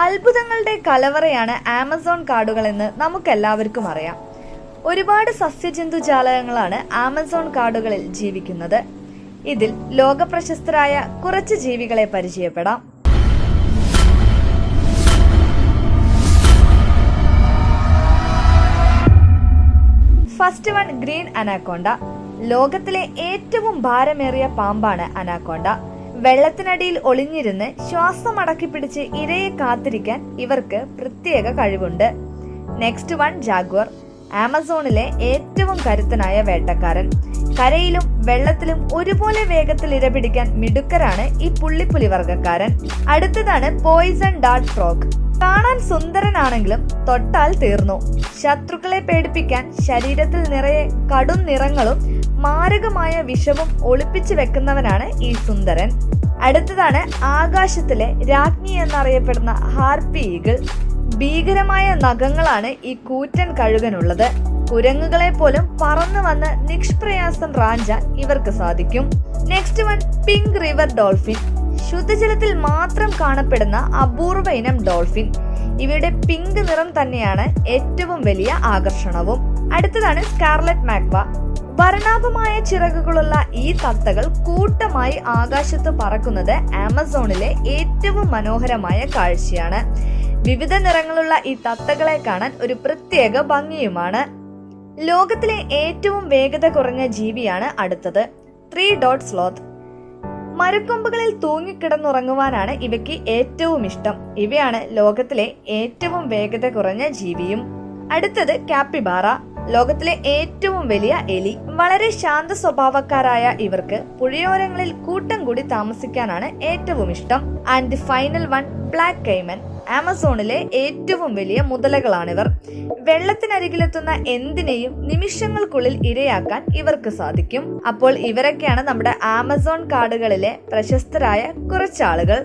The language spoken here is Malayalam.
അത്ഭുതങ്ങളുടെ കലവറയാണ് ആമസോൺ കാടുകളെന്ന് നമുക്കെല്ലാവർക്കും അറിയാം. ഒരുപാട് സസ്യജന്തുജാലകങ്ങളാണ് ആമസോൺ കാടുകളിൽ ജീവിക്കുന്നത്. ഇതിൽ ലോകപ്രശസ്തരായ കുറച്ച് ജീവികളെ പരിചയപ്പെടാം. First one, green anaconda. ലോകത്തിലെ ഏറ്റവും ഭാരമേറിയ പാമ്പാണ് അനാക്കോണ്ട. വെള്ളത്തിനടിയിൽ ഒളിഞ്ഞിരുന്ന് ശ്വാസം അടക്കി പിടിച്ച് ഇരയെ കാത്തിരിക്കാൻ ഇവർക്ക് പ്രത്യേക കഴിവുണ്ട്. Next one, Jaguar. ആമസോണിലെ ഏറ്റവും കരുത്തനായ വേട്ടക്കാരൻ. കരയിലും വെള്ളത്തിലും ഒരുപോലെ വേഗത്തിൽ ഇരപിടിക്കാൻ മിടുക്കരാണ് ഈ പുള്ളിപ്പുലി വർഗക്കാരൻ. അടുത്തതാണ് പോയിസൺ ഡാർട്ട് ഫ്രോഗ്. കാണാൻ സുന്ദരനാണെങ്കിലും തൊട്ടാൽ തീർന്നു. ശത്രുക്കളെ പേടിപ്പിക്കാൻ ശരീരത്തിൽ നിറയെ കടും നിറങ്ങളും മാരകമായ വിഷവും ഒളിപ്പിച്ചു വെക്കുന്നവനാണ് ഈ സുന്ദരൻ. അടുത്തതാണ് ആകാശത്തിലെ രാജ്ഞി എന്നറിയപ്പെടുന്ന ഹാർപ്പി ഈഗിൾ. ഭീകരമായ നഖങ്ങളാണ് ഈ കൂറ്റൻ കഴുകനുള്ളത്. കുരങ്ങുകളെ പോലും പറന്നു വന്ന് നിഷ്പ്രയാസം റാഞ്ചാൻ ഇവർക്ക് സാധിക്കും. Next one, pink river dolphin. ശുദ്ധജലത്തിൽ മാത്രം കാണപ്പെടുന്ന അപൂർവ ഇനം ഡോൾഫിൻ. ഇവയുടെ പിങ്ക് നിറം തന്നെയാണ് ഏറ്റവും വലിയ ആകർഷണവും. അടുത്തതാണ് സ്കാർലറ്റ് മാക്വ. വർണ്ണാഭമായ ചിറകുകളുള്ള ഈ തത്തകൾ കൂട്ടമായി ആകാശത്ത് പറക്കുന്നത് ആമസോണിലെ ഏറ്റവും മനോഹരമായ കാഴ്ചയാണ്. വിവിധ നിറങ്ങളുള്ള ഈ തത്തകളെ കാണാൻ ഒരു പ്രത്യേക ഭംഗിയുമാണ്. ലോകത്തിലെ ഏറ്റവും വേഗത കുറഞ്ഞ ജീവിയാണ് അടുത്തത്, 3 ഡോട്ട് സ്ലോത്ത്. മരക്കൊമ്പുകളിൽ തൂങ്ങിക്കിടന്നുറങ്ങുവാനാണ് ഇവയ്ക്ക് ഏറ്റവും ഇഷ്ടം. ഇവയാണ് ലോകത്തിലെ ഏറ്റവും വേഗത കുറഞ്ഞ ജീവിയും. അടുത്തത് കാപ്പിബാറ. ലോകത്തിലെ ഏറ്റവും വലിയ എലി. വളരെ ശാന്ത സ്വഭാവക്കാരായ ഇവർക്ക് പുഴയോരങ്ങളിൽ കൂട്ടം കൂടി താമസിക്കാനാണ് ഏറ്റവും ഇഷ്ടം. And the final one, black caiman. ആമസോണിലെ ഏറ്റവും വലിയ മുതലകളാണിവർ. വെള്ളത്തിനരികിലെത്തുന്ന എന്തിനേയും നിമിഷങ്ങൾക്കുള്ളിൽ ഇരയാക്കാൻ ഇവർക്ക് സാധിക്കും. അപ്പോൾ ഇവരൊക്കെയാണ് നമ്മുടെ ആമസോൺ കാടുകളിലെ പ്രശസ്തരായ കുറച്ചാളുകൾ.